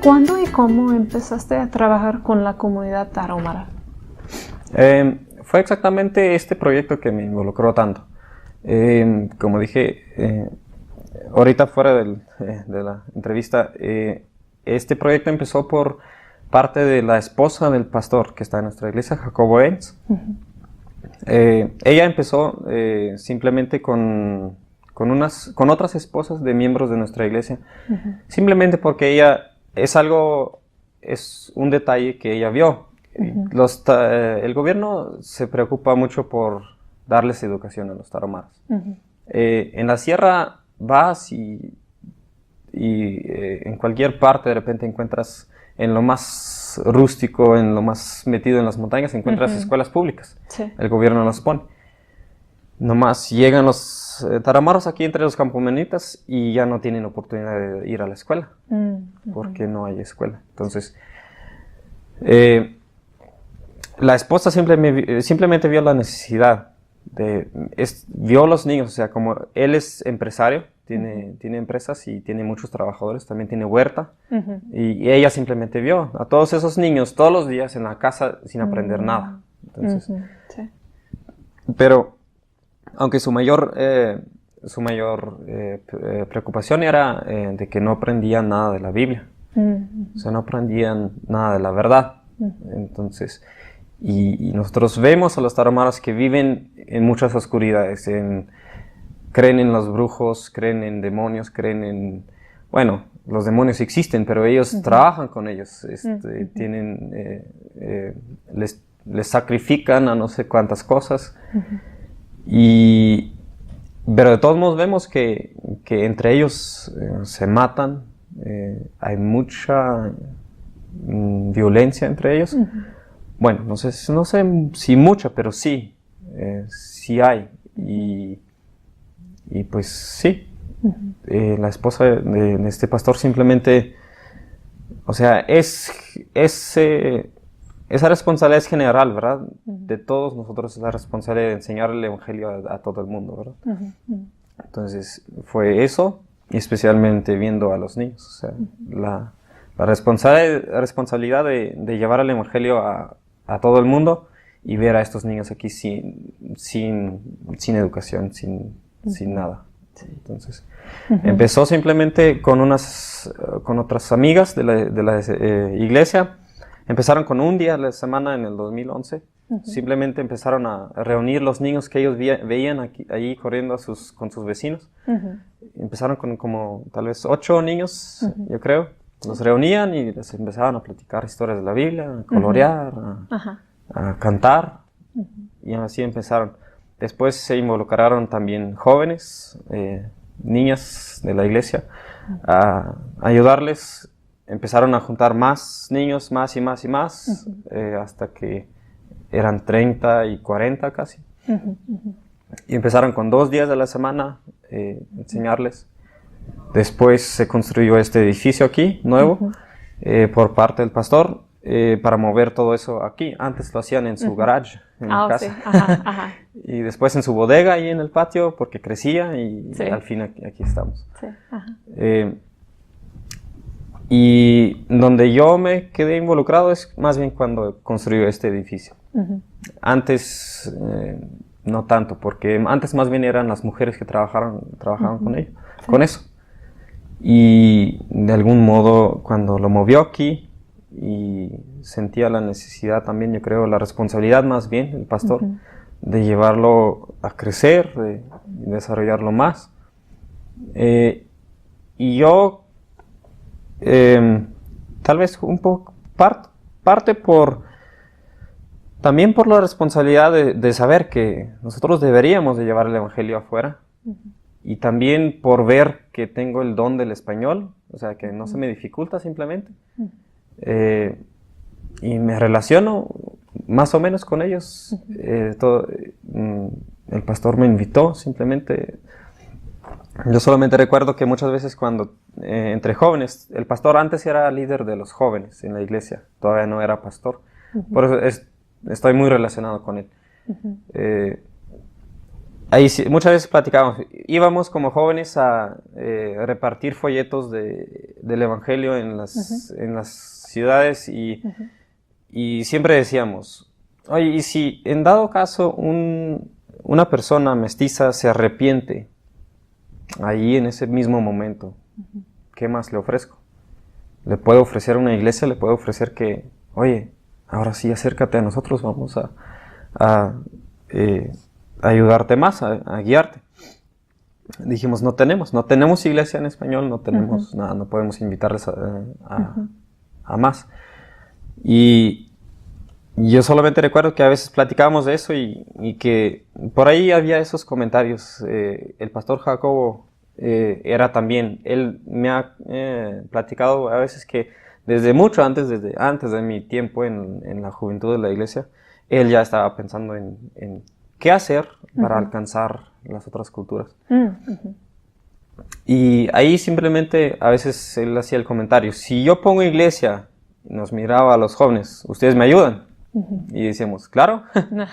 ¿Cuándo y cómo empezaste a trabajar con la comunidad tarahumara? Fue exactamente este proyecto que me involucró tanto. Como dije ahorita fuera de la entrevista, este proyecto empezó por parte de la esposa del pastor que está en nuestra iglesia, Jacobo Enz. Ella empezó simplemente con otras esposas de miembros de nuestra iglesia, simplemente porque ella es un detalle que ella vio. El gobierno se preocupa mucho por darles educación a los tarahumaras. En la sierra vas y en cualquier parte de repente encuentras, en lo más rústico, en lo más metido en las montañas, encuentras escuelas públicas. Sí. El gobierno las pone. Nomás llegan los tarahumaras aquí entre los campamenitas y ya no tienen oportunidad de ir a la escuela, porque no hay escuela. Entonces, la esposa simplemente vio la necesidad, vio los niños, o sea, como él es empresario, tiene empresas y tiene muchos trabajadores, también tiene huerta, y ella simplemente vio a todos esos niños todos los días en la casa sin aprender nada. Entonces, sí. Pero aunque su mayor preocupación era de que no aprendían nada de la Biblia, o sea, no aprendían nada de la verdad. Entonces, y nosotros vemos a los tarahumaras que viven en muchas oscuridades, creen en los brujos, creen en demonios, bueno, los demonios existen, pero ellos trabajan con ellos, les sacrifican a no sé cuántas cosas, pero de todos modos vemos que entre ellos se matan, hay mucha violencia entre ellos. Bueno, no sé si mucha, pero sí hay. Y pues sí, la esposa de este pastor simplemente, o sea, esa responsabilidad es general, ¿verdad? De todos nosotros es la responsabilidad de enseñar el evangelio a todo el mundo, ¿verdad? Entonces fue eso, y especialmente viendo a los niños, o sea, la responsabilidad de llevar el evangelio a todo el mundo y ver a estos niños aquí sin educación, sin nada. Entonces, empezó simplemente con otras amigas de la iglesia. Empezaron con un día a la semana en el 2011. Simplemente empezaron a reunir los niños que ellos veían allí corriendo con sus vecinos. Empezaron con como tal vez 8 niños, yo creo. Los reunían y les empezaban a platicar historias de la Biblia, a colorear, a cantar. Y así empezaron. Después se involucraron también jóvenes, niñas de la iglesia, a ayudarles. Empezaron a juntar más niños, más y más y más, hasta que eran 30 y 40 casi. Y empezaron con 2 días de la semana enseñarles. Después se construyó este edificio aquí, nuevo, por parte del pastor, para mover todo eso aquí. Antes lo hacían en su garage, en casa. Sí. Y después en su bodega ahí en el patio, porque crecía y al fin aquí estamos. Sí. Y donde yo me quedé involucrado es más bien cuando construyó este edificio. Antes no tanto, porque antes más bien eran las mujeres que trabajaban con ello, con eso. Y de algún modo cuando lo movió aquí y sentía la necesidad también, yo creo, la responsabilidad más bien, el pastor, de llevarlo a crecer, de desarrollarlo más. Y yo tal vez un poco parte también por la responsabilidad de saber que nosotros deberíamos de llevar el evangelio afuera, y también por ver que tengo el don del español, o sea, que no se me dificulta simplemente, y me relaciono más o menos con ellos. El pastor me invitó simplemente. Yo solamente recuerdo que muchas veces cuando entre jóvenes, el pastor antes era líder de los jóvenes en la iglesia, todavía no era pastor, por eso estoy muy relacionado con él. Ahí muchas veces platicábamos, íbamos como jóvenes a repartir folletos de del Evangelio en las ciudades y siempre decíamos, oye, y si en dado caso una persona mestiza se arrepiente ahí en ese mismo momento, ¿qué más le ofrezco? Le puedo ofrecer una iglesia, le puedo ofrecer que, oye, ahora sí acércate a nosotros, vamos a ayudarte más, a guiarte. Dijimos, no tenemos iglesia en español, no tenemos nada, no podemos invitarles a más. Y yo solamente recuerdo que a veces platicábamos de eso y que por ahí había esos comentarios. El pastor Jacobo era también, él me ha platicado a veces que desde mucho antes de mi tiempo en la juventud de la iglesia, él ya estaba pensando en qué hacer para alcanzar las otras culturas. Y ahí simplemente a veces él hacía el comentario, si yo pongo iglesia, nos miraba a los jóvenes, ¿ustedes me ayudan? Y decíamos, claro,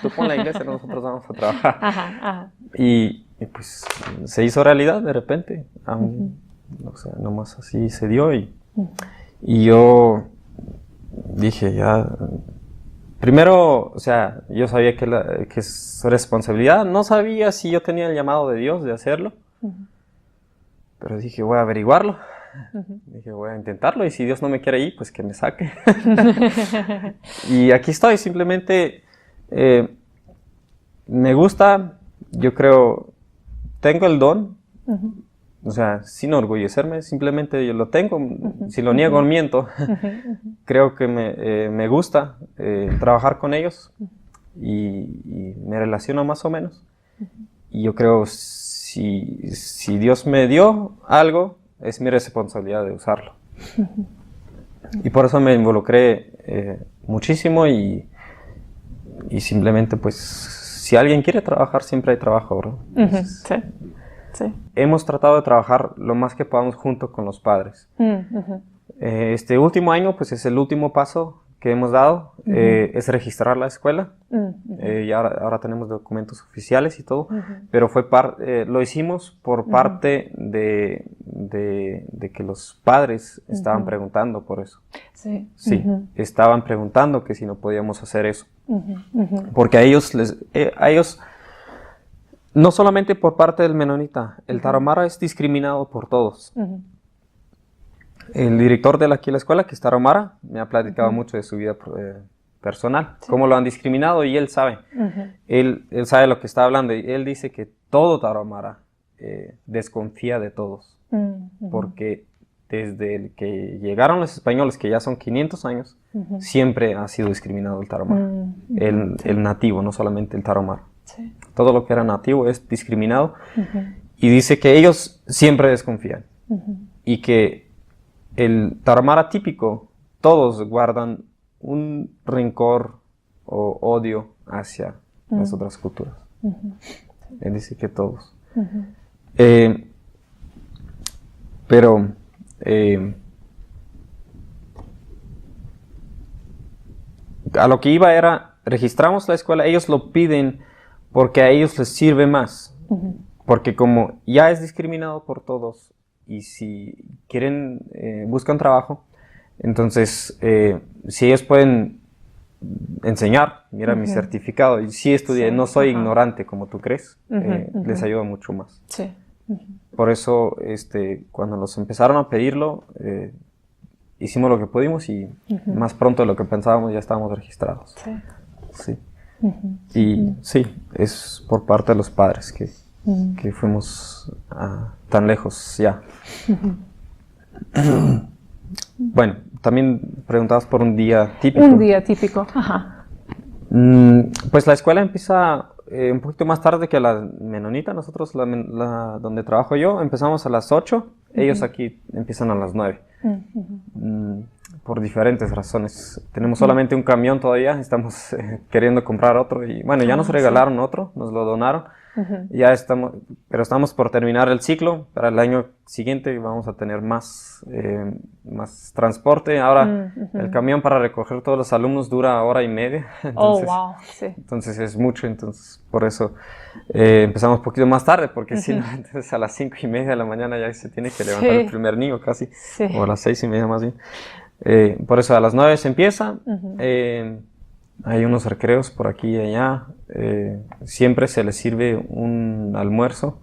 tú pon la iglesia, nosotros vamos a trabajar. Y pues se hizo realidad de repente, o sea, nomás así se dio y yo dije ya, primero, o sea, yo sabía que es responsabilidad, no sabía si yo tenía el llamado de Dios de hacerlo, pero dije voy a averiguarlo. Dije, voy a intentarlo y si Dios no me quiere ir, pues que me saque. Y aquí estoy, simplemente me gusta, yo creo, tengo el don, o sea, sin orgullecerme, simplemente yo lo tengo, si lo niego miento. Creo que me gusta trabajar con ellos y me relaciono más o menos. Y yo creo, si Dios me dio algo, es mi responsabilidad de usarlo. Y por eso me involucré muchísimo y simplemente pues si alguien quiere trabajar siempre hay trabajo, ¿verdad? Sí. Hemos tratado de trabajar lo más que podamos junto con los padres. Este último año pues es el último paso que hemos dado, es registrar la escuela. Y ahora tenemos documentos oficiales y todo, pero lo hicimos por parte de que los padres estaban preguntando por eso. Sí, estaban preguntando que si no podíamos hacer eso. Porque a ellos, no solamente por parte del menonita, el tarahumara es discriminado por todos. El director de la escuela, que es tarahumara, me ha platicado mucho de su vida personal, cómo lo han discriminado y él sabe. Él sabe lo que está hablando y él dice que todo tarahumara desconfía de todos. Porque desde que llegaron los españoles, que ya son 500 años, siempre ha sido discriminado el tarahumara. El nativo, no solamente el tarahumara. Todo lo que era nativo es discriminado. Y dice que ellos siempre desconfían. Y que el tarahumara típico, todos guardan un rencor o odio hacia las otras culturas. Él dice que todos. Pero a lo que iba era, registramos la escuela, ellos lo piden porque a ellos les sirve más. Porque como ya es discriminado por todos, y si quieren, buscan trabajo, entonces, si ellos pueden enseñar, mira mi certificado, y sí estudié, no soy ignorante como tú crees, les ayuda mucho más. Por eso, cuando nos empezaron a pedirlo, hicimos lo que pudimos y más pronto de lo que pensábamos ya estábamos registrados. Y sí, es por parte de los padres que fuimos tan lejos ya. Bueno, también preguntabas por un día típico. Un día típico, pues la escuela empieza un poquito más tarde que la menonita. Nosotros, donde trabajo yo, empezamos a las 8. Ellos aquí empiezan a las 9. Por diferentes razones. Tenemos solamente un camión todavía, estamos queriendo comprar otro. Y bueno, ya nos regalaron otro, nos lo donaron. Ya estamos por terminar el ciclo. Para el año siguiente vamos a tener más transporte. Ahora el camión para recoger todos los alumnos dura 1:30. Entonces, wow, sí. Entonces es mucho, entonces por eso empezamos un poquito más tarde, porque si no, entonces a las 5:30 de la mañana ya se tiene que levantar el primer niño casi, o a las 6:30 más bien. Por eso a las 9 se empieza. Hay unos recreos por aquí y allá. Siempre se les sirve un almuerzo.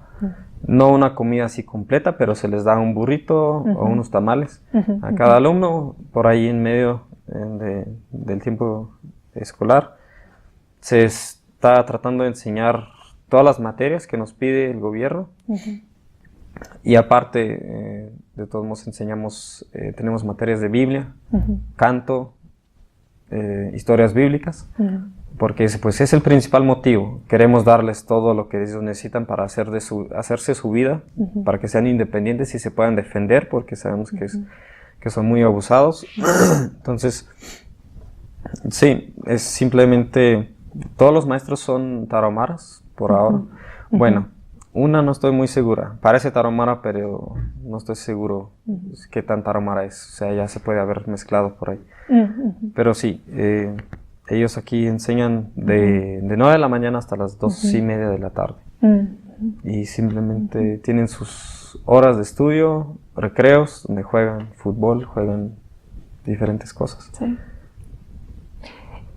No una comida así completa, pero se les da un burrito o unos tamales a cada alumno. Por ahí en medio del tiempo escolar se está tratando de enseñar todas las materias que nos pide el gobierno. Y aparte, de todos modos tenemos materias de Biblia, canto, historias bíblicas, porque pues es el principal motivo. Queremos darles todo lo que ellos necesitan para hacerse su vida, para que sean independientes y se puedan defender, porque sabemos que son muy abusados. Entonces, sí, es simplemente, todos los maestros son tarahumaras por ahora. Bueno, una no estoy muy segura, parece tarahumara, pero no estoy seguro qué tan tarahumara es, o sea, ya se puede haber mezclado por ahí. Pero sí, ellos aquí enseñan de 9 de la mañana hasta las 2:30 de la tarde. Y simplemente tienen sus horas de estudio, recreos, donde juegan fútbol, juegan diferentes cosas. Sí.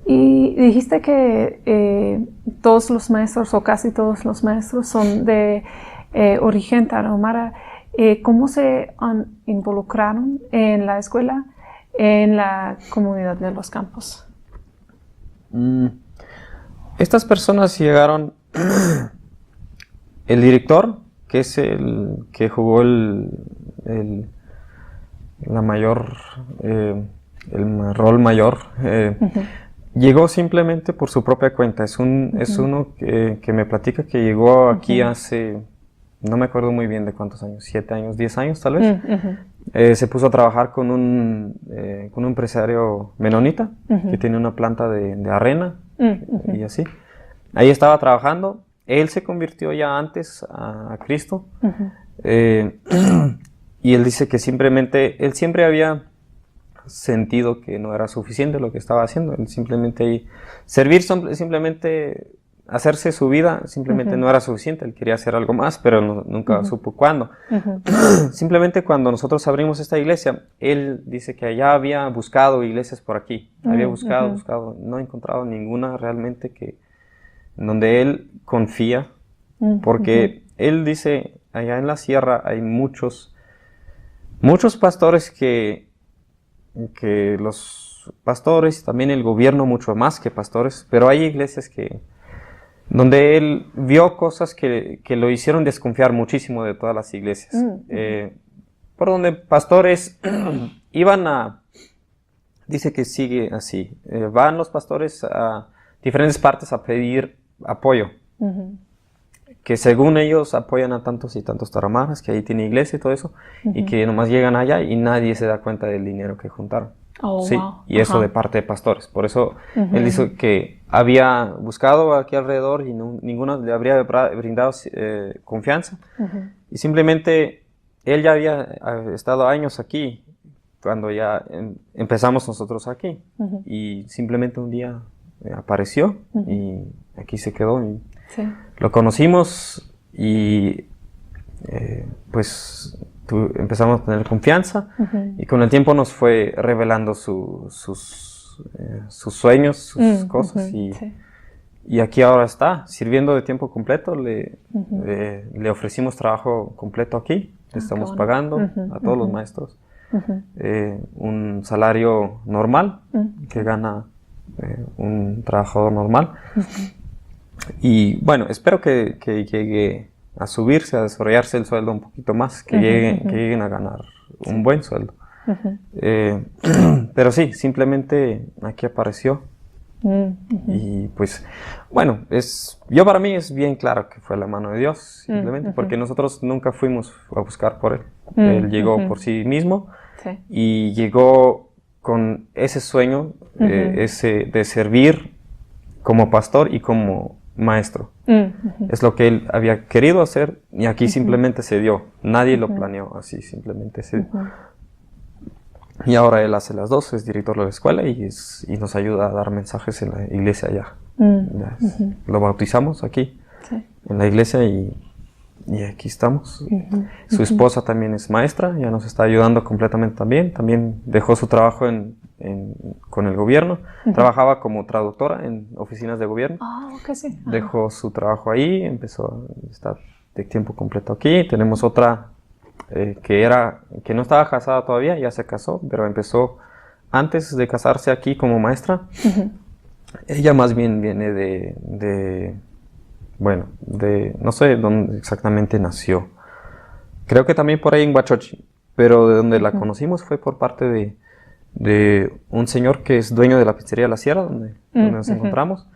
Y dijiste que todos los maestros, o casi todos los maestros, son de origen tarahumara. ¿Cómo se involucraron en la escuela, en la comunidad de Los Campos? Estas personas llegaron, el director, que es el que jugó el rol mayor, llegó simplemente por su propia cuenta. Es uno que me platica que llegó aquí hace, no me acuerdo muy bien de cuántos años, 7 años, 10 años tal vez. Se puso a trabajar con un empresario menonita que tiene una planta de arena y así. Ahí estaba trabajando. Él se convirtió ya antes a Cristo. Y él dice que él siempre había sentido que no era suficiente lo que estaba haciendo. Él simplemente simplemente hacerse su vida, simplemente no era suficiente. Él quería hacer algo más, pero nunca supo cuándo. Simplemente cuando nosotros abrimos esta iglesia, él dice que allá había buscado iglesias por aquí. Había buscado, no ha encontrado ninguna realmente donde él confía, porque él dice, allá en la sierra hay muchos pastores que los pastores, también el gobierno mucho más que pastores, pero hay iglesias donde él vio cosas que lo hicieron desconfiar muchísimo de todas las iglesias. Por donde pastores dice que sigue así, van los pastores a diferentes partes a pedir apoyo, que según ellos apoyan a tantos y tantos tarahumaras, que ahí tiene iglesia y todo eso, y que nomás llegan allá y nadie se da cuenta del dinero que juntaron. Sí, wow. Y eso de parte de pastores. Por eso él dice que había buscado aquí alrededor y ninguno le habría brindado confianza. Y simplemente él ya había estado años aquí cuando ya empezamos nosotros aquí. Y simplemente un día apareció y aquí se quedó. Y lo conocimos y pues empezamos a tener confianza y con el tiempo nos fue revelando sus sueños, sus cosas y aquí ahora está sirviendo de tiempo completo. Le ofrecimos trabajo completo aquí, le estamos pagando a todos los maestros un salario normal que gana un trabajador normal. Y bueno, espero que llegue a subirse, a desarrollarse el sueldo un poquito más, que lleguen a ganar un buen sueldo. Pero sí, simplemente aquí apareció. Y pues, bueno, para mí es bien claro que fue la mano de Dios, simplemente, porque nosotros nunca fuimos a buscar por él. Él llegó por sí mismo y llegó con ese sueño de servir como pastor y como maestro. Es lo que él había querido hacer y aquí simplemente se dio. Nadie lo planeó así, simplemente se dio. Y ahora él hace las dos, es director de la escuela y nos ayuda a dar mensajes en la iglesia allá. Lo bautizamos aquí, en la iglesia y aquí estamos. Su esposa también es maestra, ya nos está ayudando completamente también. También dejó su trabajo con el gobierno. Trabajaba como traductora en oficinas de gobierno. Sí. Dejó su trabajo ahí, empezó a estar de tiempo completo aquí. Tenemos otra que no estaba casada todavía, ya se casó, pero empezó antes de casarse aquí como maestra. Ella más bien viene no sé dónde exactamente nació. Creo que también por ahí en Huachochi, pero de donde la conocimos fue por parte de un señor que es dueño de la pizzería La Sierra, donde nos encontramos.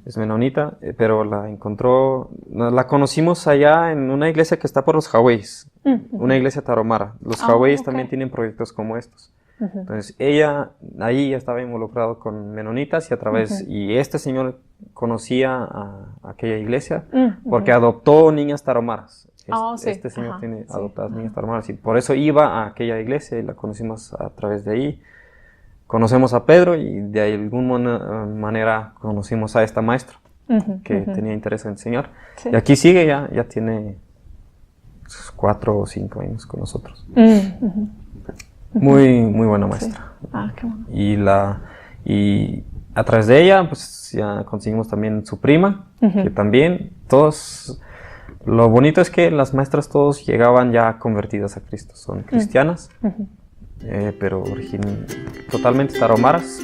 Es menonita, pero la conocimos allá en una iglesia que está por los Hawaiis, una iglesia tarahumara. Los Hawaiis también tienen proyectos como estos. Entonces ella ahí estaba involucrado con menonitas y este señor conocía a aquella iglesia porque adoptó niñas tarahumaras. Este señor tiene adoptadas niñas tarahumaras y por eso iba a aquella iglesia y la conocimos a través de ahí. Conocemos a Pedro y de alguna manera conocimos a esta maestra que tenía interés en enseñar. Y aquí sigue, ya tiene 4 o 5 años con nosotros. Muy, muy buena maestra. Qué bueno. Y a través de ella, pues ya conseguimos también su prima, que también todos... Lo bonito es que las maestras todos llegaban ya convertidas a Cristo, son cristianas. Pero totalmente tarahumaras,